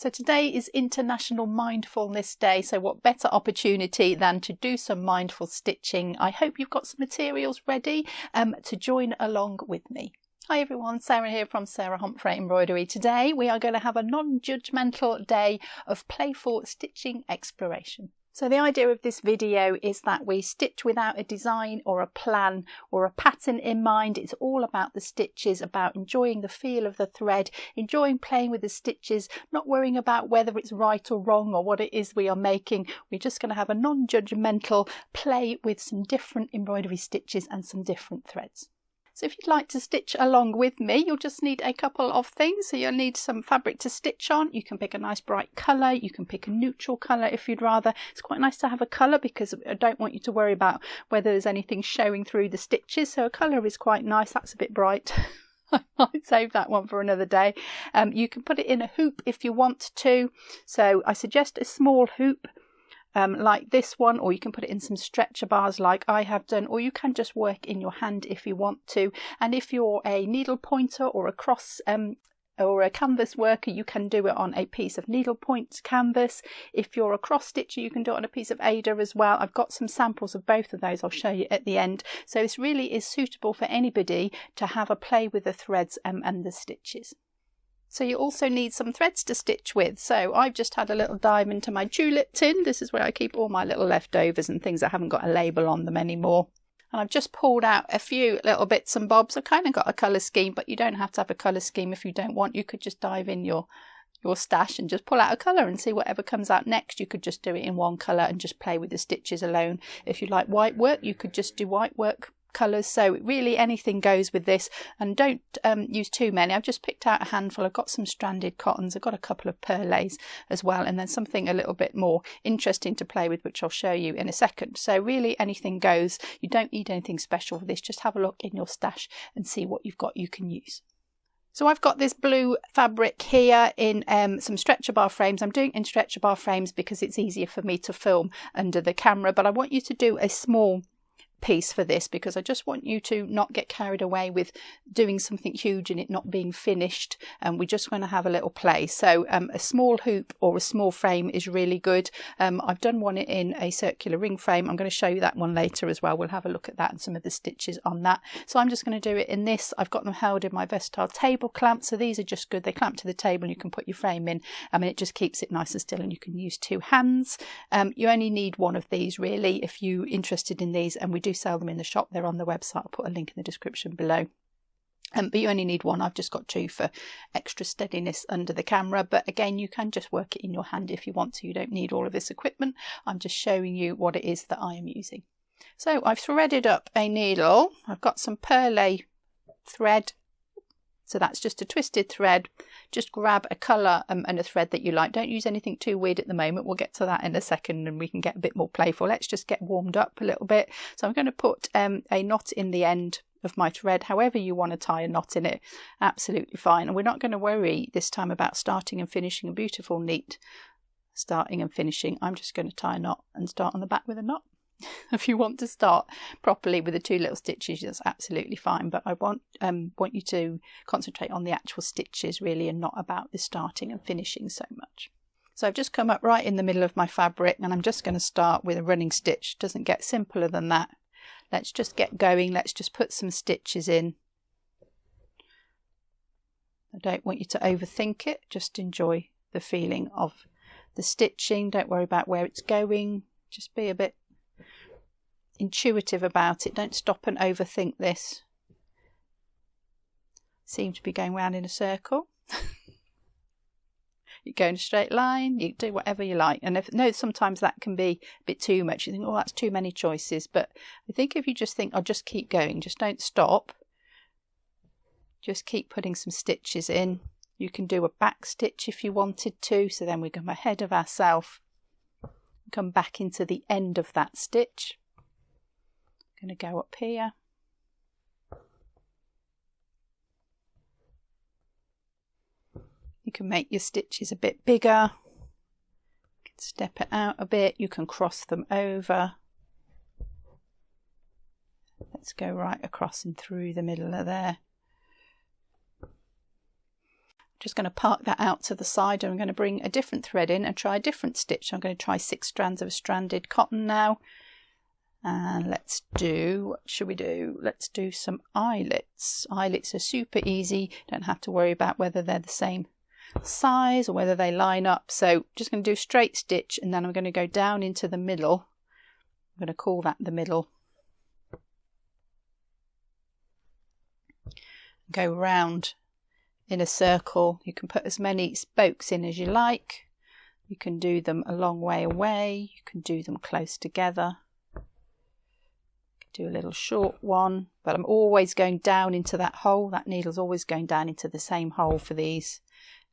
So today is International Mindfulness Day, so what better opportunity than to do some mindful stitching. I hope you've got some materials ready to join along with me. Hi everyone, Sarah here from Homfray Embroidery. Today we are going to have a non-judgmental day of playful stitching exploration. So the idea of this video is that we stitch without a design or a plan or a pattern in mind. It's all about the stitches, about enjoying the feel of the thread, enjoying playing with the stitches, not worrying about whether it's right or wrong or what it is we are making. We're just going to have a non-judgmental play with some different embroidery stitches and some different threads. So if you'd like to stitch along with me, you'll just need a couple of things. So you'll need some fabric to stitch on. You can pick a nice bright colour. You can pick a neutral colour if you'd rather. It's quite nice to have a colour because I don't want you to worry about whether there's anything showing through the stitches. So a colour is quite nice. That's a bit bright. I might save that one for another day. You can put it in a hoop if you want to. So I suggest a small hoop. Like this one, or you can put it in some stretcher bars like I have done, or you can just work in your hand if you want to. And if you're a needle pointer or a cross or a canvas worker, you can do it on a piece of needlepoint canvas. If you're a cross stitcher, you can do it on a piece of Ada as well. I've got some samples of both of those I'll show you at the end. So this really is suitable for anybody to have a play with the threads and the stitches. So you also need some threads to stitch with. So I've just had a little dive into my tulip tin. This is where I keep all my little leftovers and things that haven't got a label on them anymore. And I've just pulled out a few little bits and bobs. I've kind of got a colour scheme, but you don't have to have a colour scheme if you don't want. You could just dive in your stash and just pull out a colour and see whatever comes out next. You could just do it in one colour and just play with the stitches alone. If you like white work, you could just do white work colours. So really anything goes with this, and don't use too many. I've just picked out a handful. I've got some stranded cottons, I've got a couple of perlés as well, and then something a little bit more interesting to play with, which I'll show you in a second. So really anything goes. You don't need anything special for this. Just have a look in your stash and see what you've got you can use. So I've got this blue fabric here in some stretcher bar frames. I'm doing it in stretcher bar frames because it's easier for me to film under the camera, but I want you to do a small piece for this because I just want you to not get carried away with doing something huge and it not being finished, and we just want to have a little play. So a small hoop or a small frame is really good. I've done one in a circular ring frame. I'm going to show you that one later as well. We'll have a look at that and some of the stitches on that. So I'm just going to do it in this. I've got them held in my versatile table clamp, so these are just good. They clamp to the table and you can put your frame in. It just keeps it nice and still, and you can use two hands. You only need one of these really if you're interested in these, and we do sell them in the shop. They're on the website. I'll put a link in the description below. But you only need one. I've just got two for extra steadiness under the camera, but again you can just work it in your hand if you want to. You don't need all of this equipment. I'm just showing you what it is that I am using. So I've threaded up a needle. I've got some perlé thread, so that's just a twisted thread. Just grab a colour and a thread that you like. Don't use anything too weird at the moment. We'll get to that in a second and we can get a bit more playful. Let's just get warmed up a little bit. So I'm going to put a knot in the end of my thread. However you want to tie a knot in it, absolutely fine. And we're not going to worry this time about starting and finishing a beautiful, neat starting and finishing. I'm just going to tie a knot and start on the back with a knot. If you want to start properly with the two little stitches, that's absolutely fine, but I want you to concentrate on the actual stitches really, and not about the starting and finishing so much. So I've just come up right in the middle of my fabric, and I'm just going to start with a running stitch. Doesn't get simpler than that. Let's just get going. Let's just put some stitches in. I don't want you to overthink it. Just enjoy the feeling of the stitching. Don't worry about where it's going. Just be a bit intuitive about it. Don't stop and overthink this. Seem to be going round in a circle. You go in a straight line, you do whatever you like. And sometimes that can be a bit too much. You think, oh, that's too many choices. But I think if you just think, I'll just keep going, just don't stop. Just keep putting some stitches in. You can do a back stitch if you wanted to. So then we come ahead of ourselves, come back into the end of that stitch. I'm going to go up here. You can make your stitches a bit bigger. You can step it out a bit. You can cross them over. Let's go right across and through the middle of there. Just going to park that out to the side, and I'm going to bring a different thread in and try a different stitch. I'm going to try 6 strands of stranded cotton now. And let's do, what should we do? Let's do some eyelets. Eyelets are super easy. Don't have to worry about whether they're the same size or whether they line up. So just going to do a straight stitch, and then I'm going to go down into the middle. I'm going to call that the middle. Go round in a circle. You can put as many spokes in as you like. You can do them a long way away. You can do them close together. Do a little short one, but I'm always going down into that hole. That needle's always going down into the same hole for these.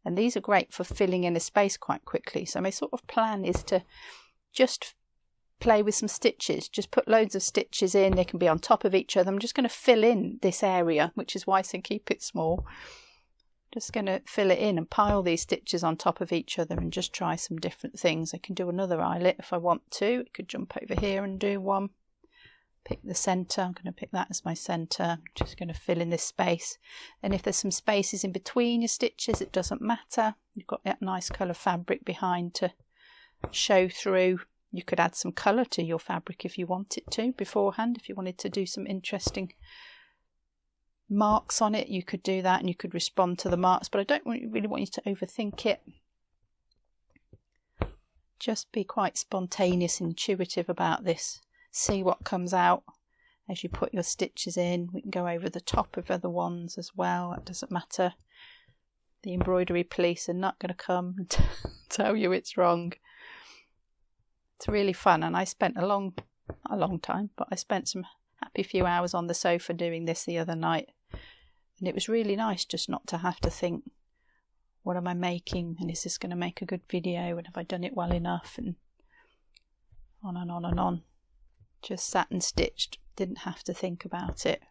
And these are great for filling in a space quite quickly. So my sort of plan is to just play with some stitches. Just put loads of stitches in. They can be on top of each other. I'm just going to fill in this area, which is why I say keep it small. Just going to fill it in and pile these stitches on top of each other and just try some different things. I can do another eyelet if I want to. I could jump over here and do one. Pick the centre. I'm going to pick that as my centre. I'm just going to fill in this space. And if there's some spaces in between your stitches, it doesn't matter. You've got that nice colour fabric behind to show through. You could add some colour to your fabric if you wanted to beforehand. If you wanted to do some interesting marks on it, you could do that, and you could respond to the marks. But I don't really want you to overthink it. Just be quite spontaneous and intuitive about this. See what comes out as you put your stitches in. We can go over the top of other ones as well. That doesn't matter. The embroidery police are not going to come and tell you it's wrong. It's really fun, and I spent a long time, but I spent some happy few hours on the sofa doing this the other night, and it was really nice just not to have to think, what am I making, and is this going to make a good video, and have I done it well enough, and on and on and on. Just sat and stitched, didn't have to think about it.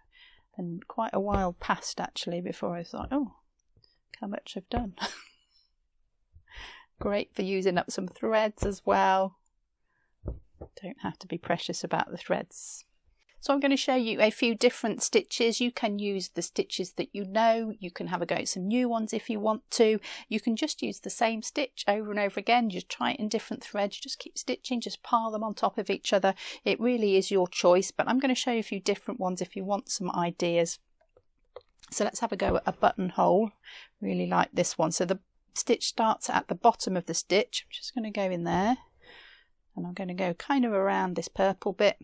And quite a while passed actually before I thought, oh, look how much I've done. Great for using up some threads as well. Don't have to be precious about the threads. So I'm going to show you a few different stitches. You can use the stitches that you know. You can have a go at some new ones if you want to. You can just use the same stitch over and over again. Just try it in different threads. Just keep stitching. Just pile them on top of each other. It really is your choice. But I'm going to show you a few different ones if you want some ideas. So let's have a go at a buttonhole. Really like this one. So the stitch starts at the bottom of the stitch. I'm just going to go in there. And I'm going to go kind of around this purple bit.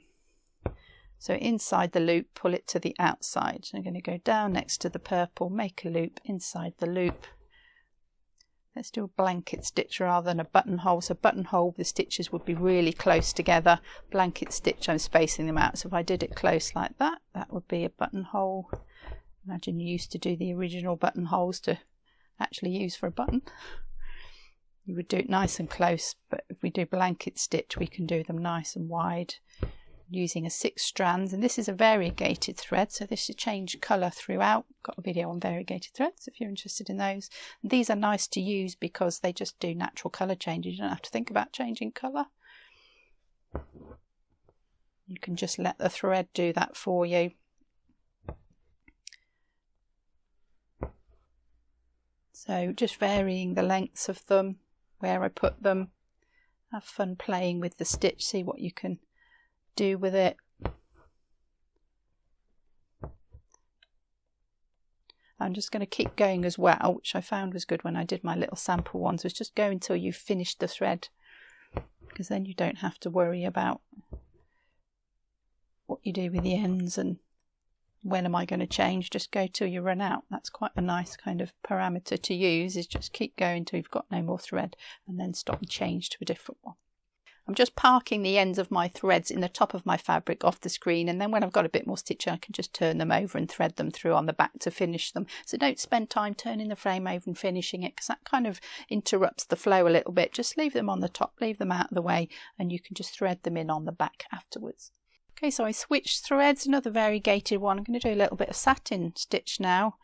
So inside the loop, pull it to the outside. So I'm going to go down next to the purple, make a loop inside the loop. Let's do a blanket stitch rather than a buttonhole. So buttonhole, the stitches would be really close together. Blanket stitch, I'm spacing them out. So if I did it close like that, that would be a buttonhole. Imagine you used to do the original buttonholes to actually use for a button. You would do it nice and close, but if we do blanket stitch, we can do them nice and wide. Using a 6 strands, and this is a variegated thread, so this should change colour throughout. Got a video on variegated threads if you're interested in those. And these are nice to use because they just do natural colour changes. You don't have to think about changing colour. You can just let the thread do that for you. So just varying the lengths of them, where I put them. Have fun playing with the stitch, see what you can do with it. I'm just going to keep going as well, which I found was good when I did my little sample ones, was just go until you've finished the thread, because then you don't have to worry about what you do with the ends and when am I going to change. Just go till you run out. That's quite a nice kind of parameter to use, is just keep going till you've got no more thread and then stop and change to a different one. I'm just parking the ends of my threads in the top of my fabric off the screen, and then when I've got a bit more stitching I can just turn them over and thread them through on the back to finish them. So don't spend time turning the frame over and finishing it, because that kind of interrupts the flow a little bit. Just leave them on the top, leave them out of the way, and you can just thread them in on the back afterwards. Okay, so I switched threads, another variegated one. I'm going to do a little bit of satin stitch now.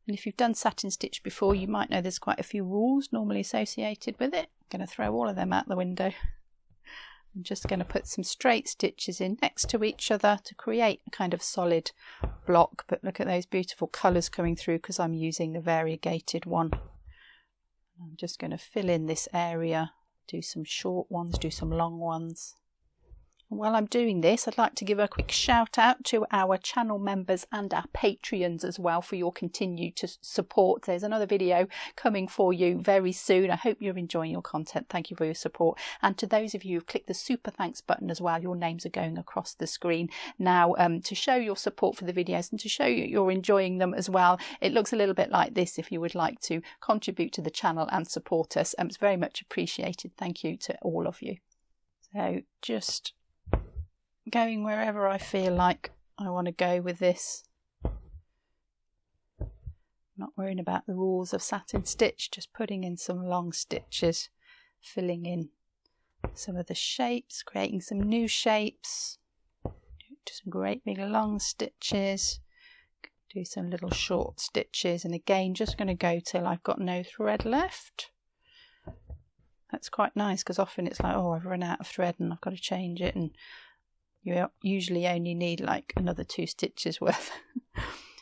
And if you've done satin stitch before, you might know there's quite a few rules normally associated with it. I'm going to throw all of them out the window. I'm just going to put some straight stitches in next to each other to create a kind of solid block. But look at those beautiful colours coming through because I'm using the variegated one. I'm just going to fill in this area, do some short ones, do some long ones. And while I'm doing this, I'd like to give a quick shout out to our channel members and our Patreons as well for your continued support. There's another video coming for you very soon. I hope you're enjoying your content. Thank you for your support. And to those of you who've clicked the super thanks button as well, your names are going across the screen now to show your support for the videos and to show you you're enjoying them as well. It looks a little bit like this if you would like to contribute to the channel and support us. It's very much appreciated. Thank you to all of you. So just going wherever I feel like I want to go with this. Not worrying about the rules of satin stitch, just putting in some long stitches, filling in some of the shapes, creating some new shapes, do some great big long stitches, do some little short stitches, and again just going to go till I've got no thread left. That's quite nice because often it's like, oh, I've run out of thread and I've got to change it, and you usually only need like another 2 stitches worth.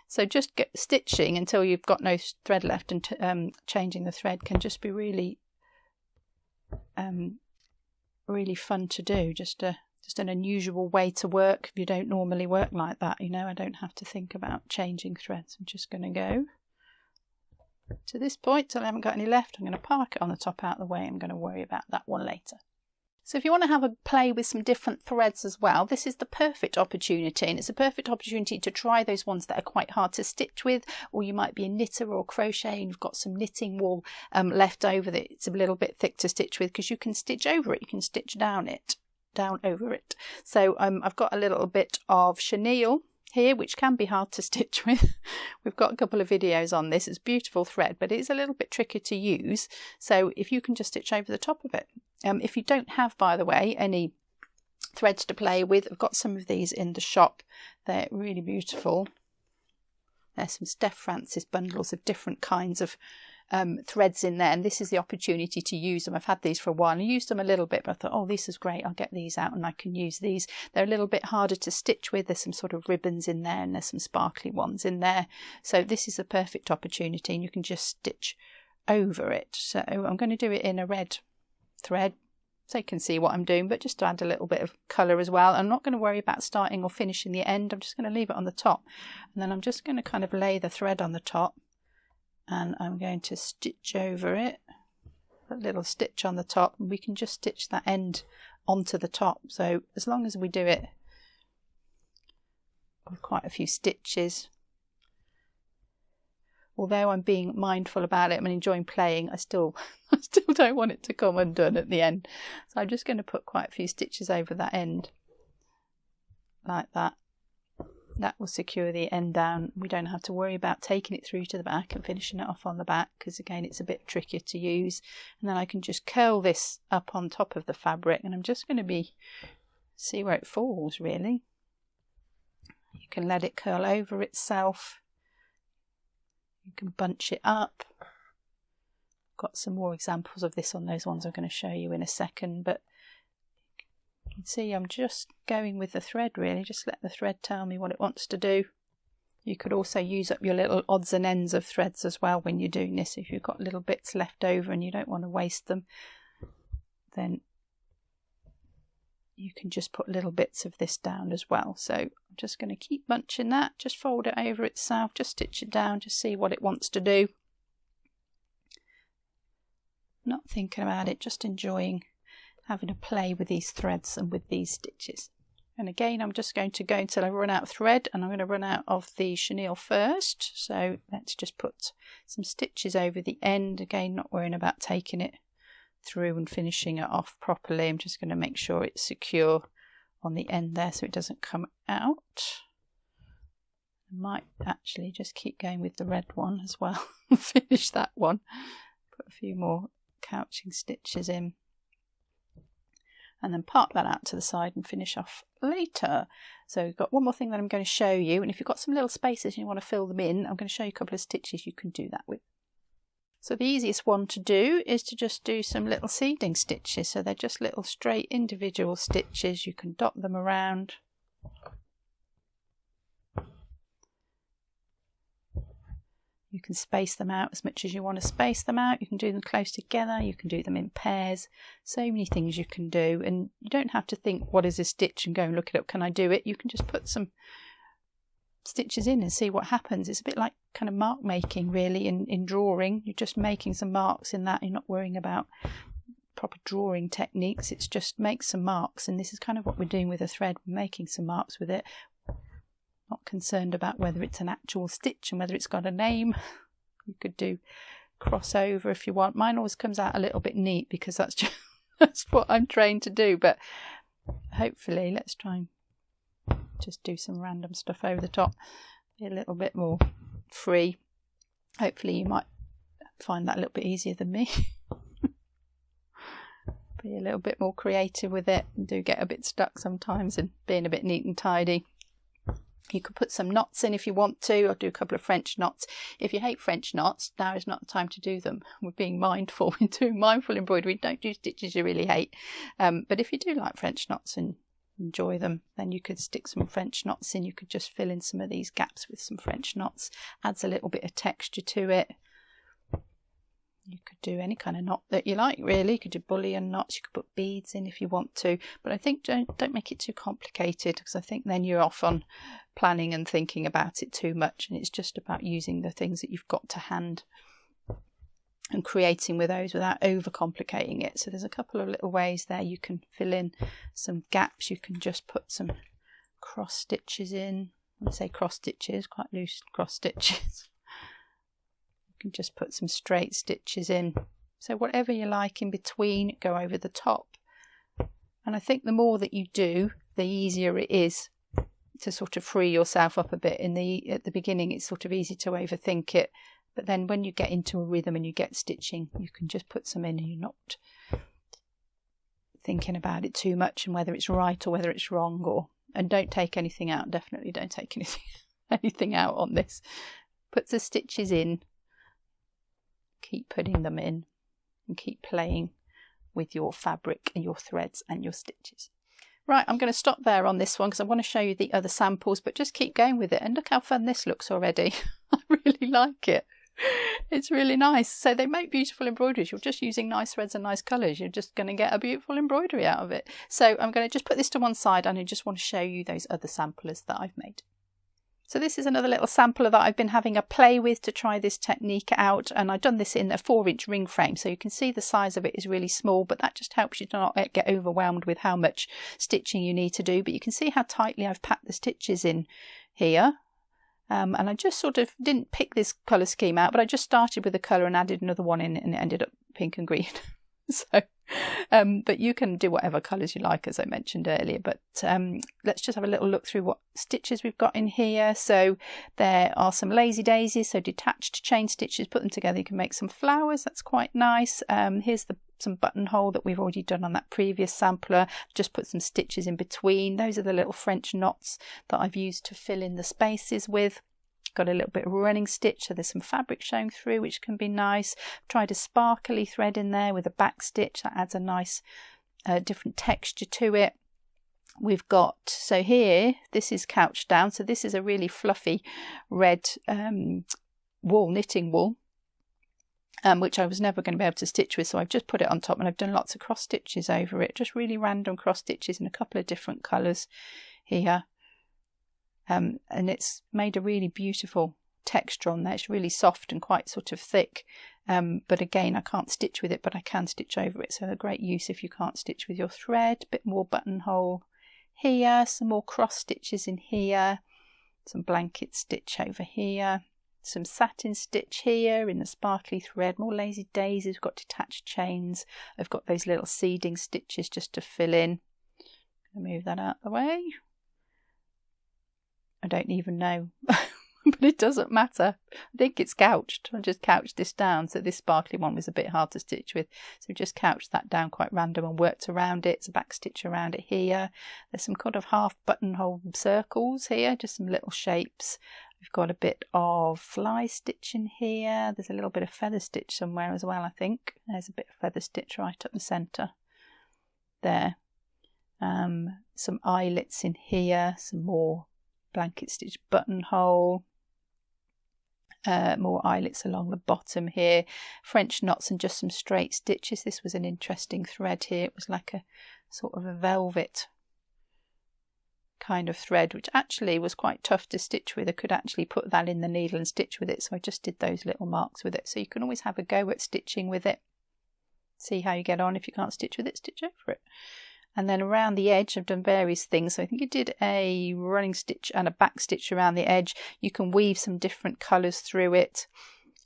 So just stitching until you've got no thread left, and changing the thread can just be really really fun to do. Just an unusual way to work. You don't normally work like that, you know. I don't have to think about changing threads. I'm just going to go to this point till I haven't got any left. I'm going to park it on the top out of the way. I'm going to worry about that one later. So if you want to have a play with some different threads as well, this is the perfect opportunity, and it's a perfect opportunity to try those ones that are quite hard to stitch with, or you might be a knitter or crochet and you've got some knitting wool left over that it's a little bit thick to stitch with, because you can stitch over it, you can stitch down over it. So I've got a little bit of chenille here, which can be hard to stitch with. We've got a couple of videos on this. It's beautiful thread, but it's a little bit tricky to use. So if you can just stitch over the top of it. If you don't have, by the way, any threads to play with, I've got some of these in the shop. They're really beautiful. There's some Steph Francis bundles of different kinds of threads in there, and this is the opportunity to use them. I've had these for a while. I used them a little bit, but I thought, oh, this is great. I'll get these out and I can use these. They're a little bit harder to stitch with. There's some sort of ribbons in there, and there's some sparkly ones in there. So this is a perfect opportunity, and you can just stitch over it. So I'm going to do it in a red thread so you can see what I'm doing, but just to add a little bit of colour as well. I'm not going to worry about starting or finishing the end. I'm just going to leave it on the top, and then I'm just going to kind of lay the thread on the top, and I'm going to stitch over it, a little stitch on the top, and we can just stitch that end onto the top. So as long as we do it with quite a few stitches, although I'm being mindful about it and enjoying playing, I still don't want it to come undone at the end. So I'm just going to put quite a few stitches over that end like that. That will secure the end down. We don't have to worry about taking it through to the back and finishing it off on the back, because again it's a bit trickier to use. And then I can just curl this up on top of the fabric, and I'm just going to see where it falls really. You can let it curl over itself. You can bunch it up. Got some more examples of this on those ones I'm going to show you in a second, but you can see I'm just going with the thread really. Just let the thread tell me what it wants to do. You could also use up your little odds and ends of threads as well when you're doing this. If you've got little bits left over and you don't want to waste them, then you can just put little bits of this down as well. So I'm just going to keep bunching that, just fold it over itself, just stitch it down, just see what it wants to do. Not thinking about it, just enjoying having a play with these threads and with these stitches. And again, I'm just going to go until I run out of thread, and I'm going to run out of the chenille first. So let's just put some stitches over the end. Again, not worrying about taking it through and finishing it off properly. I'm just going to make sure it's secure on the end there so it doesn't come out. I might actually just keep going with the red one as well and finish that one. Put a few more couching stitches in, and then park that out to the side and finish off later. So we've got one more thing that I'm going to show you, and if you've got some little spaces and you want to fill them in, I'm going to show you a couple of stitches you can do that with. So the easiest one to do is to just do some little seeding stitches. So they're just little straight individual stitches. You can dot them around. You can space them out as much as you want to space them out. You can do them close together. You can do them in pairs. So many things you can do. And you don't have to think, what is a stitch, and go and look it up. Can I do it? You can just put some stitches in and see what happens. It's a bit like kind of mark making, really, in drawing. You're just making some marks in that. You're not worrying about proper drawing techniques. It's just make some marks. And this is kind of what we're doing with a thread. We're making some marks with it. Not concerned about whether it's an actual stitch and whether it's got a name. You could do crossover if you want. Mine always comes out a little bit neat because that's just that's what I'm trained to do. But hopefully, let's try and just do some random stuff over the top. Be a little bit more free. Hopefully, you might find that a little bit easier than me. Be a little bit more creative with it. And do get a bit stuck sometimes in being a bit neat and tidy. You could put some knots in if you want to, or do a couple of French knots. If you hate French knots, now is not the time to do them. We're being mindful. We're doing mindful embroidery. Don't do stitches you really hate. But if you do like French knots and enjoy them, then you could stick some French knots in. You could just fill in some of these gaps with some French knots. Adds a little bit of texture to it. You could do any kind of knot that you like, really. You could do bullion knots. You could put beads in if you want to. But I think don't make it too complicated, because I think then you're off on planning and thinking about it too much. And it's just about using the things that you've got to hand and creating with those without overcomplicating it. So there's a couple of little ways there you can fill in some gaps. You can just put some cross stitches in. I say cross stitches, quite loose cross stitches. You can just put some straight stitches in. So whatever you like in between, go over the top. And I think the more that you do, the easier it is to sort of free yourself up a bit. At the beginning, it's sort of easy to overthink it. But then when you get into a rhythm and you get stitching, you can just put some in and you're not thinking about it too much and whether it's right or whether it's wrong. And don't take anything out. Definitely don't take anything out on this. Put the stitches in. Keep putting them in and keep playing with your fabric and your threads and your stitches. Right, I'm going to stop there on this one because I want to show you the other samples, but just keep going with it. And look how fun this looks already. I really like it. It's really nice. So they make beautiful embroideries. You're just using nice threads and nice colours. You're just going to get a beautiful embroidery out of it. So I'm going to just put this to one side and I just want to show you those other samplers that I've made. So this is another little sampler that I've been having a play with to try this technique out, and I've done this in a 4-inch ring frame, so you can see the size of it is really small, but that just helps you to not get overwhelmed with how much stitching you need to do. But you can see how tightly I've packed the stitches in here, and I just sort of didn't pick this colour scheme out, but I just started with a colour and added another one in, and it ended up pink and green. So but you can do whatever colours you like, as I mentioned earlier. But let's just have a little look through what stitches we've got in here. So there are some lazy daisies, so detached chain stitches. Put them together, you can make some flowers. That's quite nice. Here's some buttonhole that we've already done on that previous sampler. Just put some stitches in between. Those are the little French knots that I've used to fill in the spaces with. Got a little bit of running stitch, so there's some fabric showing through, which can be nice. Tried a sparkly thread in there with a back stitch that adds a nice different texture to it. We've got, so here, this is couched down, so this is a really fluffy red wool, knitting wool, which I was never going to be able to stitch with, so I've just put it on top, and I've done lots of cross stitches over it, just really random cross stitches in a couple of different colours here. And it's made a really beautiful texture on there. It's really soft and quite sort of thick, but again I can't stitch with it, but I can stitch over it, so a great use if you can't stitch with your thread. A bit more buttonhole here, some more cross stitches in here, some blanket stitch over here, some satin stitch here in the sparkly thread, more lazy daisies. We've got detached chains. I've got those little seeding stitches just to fill in. Move that out of the way. I don't even know, but it doesn't matter. I think it's couched. I just couched this down, so this sparkly one was a bit hard to stitch with, so just couched that down quite random and worked around it. It's a back stitch around it here. There's some kind of half buttonhole circles here, just some little shapes. We've got a bit of fly stitch in here. There's a little bit of feather stitch somewhere as well, I think. There's a bit of feather stitch right up the centre there. Some eyelets in here, some more blanket stitch buttonhole, more eyelets along the bottom here, French knots and just some straight stitches. This was an interesting thread here. It was like a sort of a velvet kind of thread, which actually was quite tough to stitch with. I could actually put that in the needle and stitch with it, so I just did those little marks with it. So you can always have a go at stitching with it, see how you get on. If you can't stitch with it, stitch over it. And then around the edge I've done various things. So I think I did a running stitch and a back stitch around the edge. You can weave some different colours through it.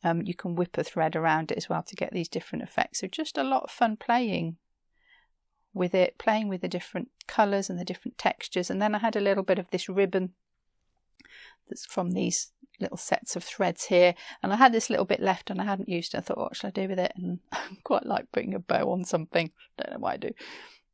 You can whip a thread around it as well to get these different effects. So just a lot of fun playing with it, playing with the different colours and the different textures. And then I had a little bit of this ribbon that's from these little sets of threads here, and I had this little bit left and I hadn't used it. I thought, what should I do with it? And I quite like putting a bow on something. Don't know why I do.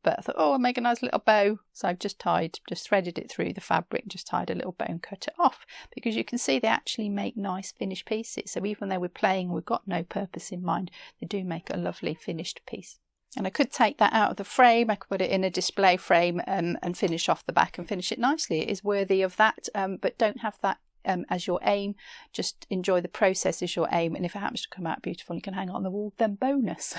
But I thought, oh, I'll make a nice little bow. So I've just threaded it through the fabric, just tied a little bow and cut it off. Because you can see they actually make nice finished pieces. So even though we're playing, we've got no purpose in mind, they do make a lovely finished piece. And I could take that out of the frame, I could put it in a display frame and finish off the back and finish it nicely. It is worthy of that, but don't have that as your aim. Just enjoy the process as your aim. And if it happens to come out beautiful, you can hang it on the wall, then bonus.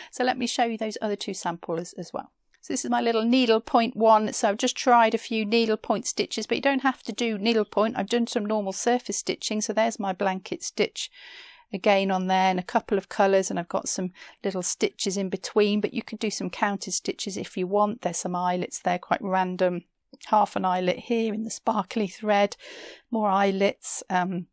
So let me show you those other two samples as well. So this is my little needlepoint one. So I've just tried a few needlepoint stitches, but you don't have to do needlepoint. I've done some normal surface stitching. So there's my blanket stitch again on there, and a couple of colours, and I've got some little stitches in between, but you could do some counted stitches if you want. There's some eyelets there, quite random. Half an eyelet here in the sparkly thread, more eyelets, and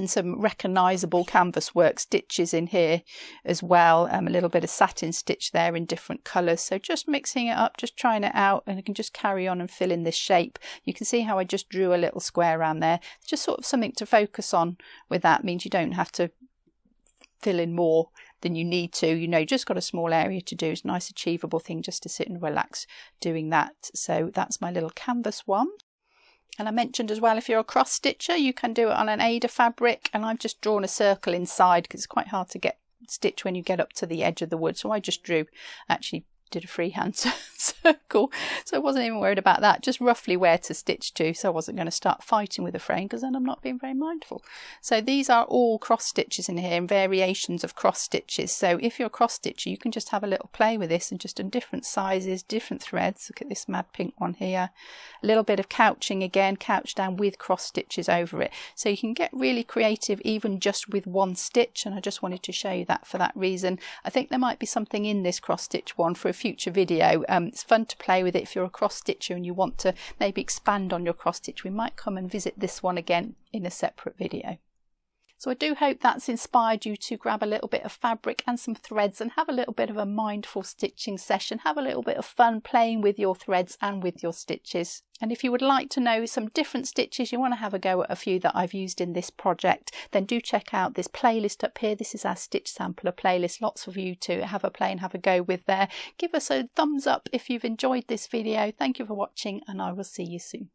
some recognisable canvas work stitches in here as well. A little bit of satin stitch there in different colours. So just mixing it up, just trying it out, and I can just carry on and fill in this shape. You can see how I just drew a little square around there. It's just sort of something to focus on with that. Means you don't have to fill in more than you need to. You know, you just got a small area to do. It's a nice achievable thing just to sit and relax doing that. So that's my little canvas one. And I mentioned as well, if you're a cross stitcher, you can do it on an Ada fabric, and I've just drawn a circle inside because it's quite hard to get stitch when you get up to the edge of the wood. So I just actually did a freehand circle, so I wasn't even worried about that, just roughly where to stitch to, so I wasn't going to start fighting with the frame because then I'm not being very mindful. So these are all cross stitches in here and variations of cross stitches. So if you're a cross stitcher, you can just have a little play with this and just in different sizes, different threads. Look at this mad pink one here, a little bit of couching again, couch down with cross stitches over it, so you can get really creative even just with one stitch. And I just wanted to show you that for that reason. I think there might be something in this cross stitch one for a future video. It's fun to play with it. If you're a cross stitcher and you want to maybe expand on your cross stitch, we might come and visit this one again in a separate video. So I do hope that's inspired you to grab a little bit of fabric and some threads and have a little bit of a mindful stitching session. Have a little bit of fun playing with your threads and with your stitches. And if you would like to know some different stitches, you want to have a go at a few that I've used in this project, then do check out this playlist up here. This is our stitch sampler playlist. Lots of you to have a play and have a go with there. Give us a thumbs up if you've enjoyed this video. Thank you for watching, and I will see you soon.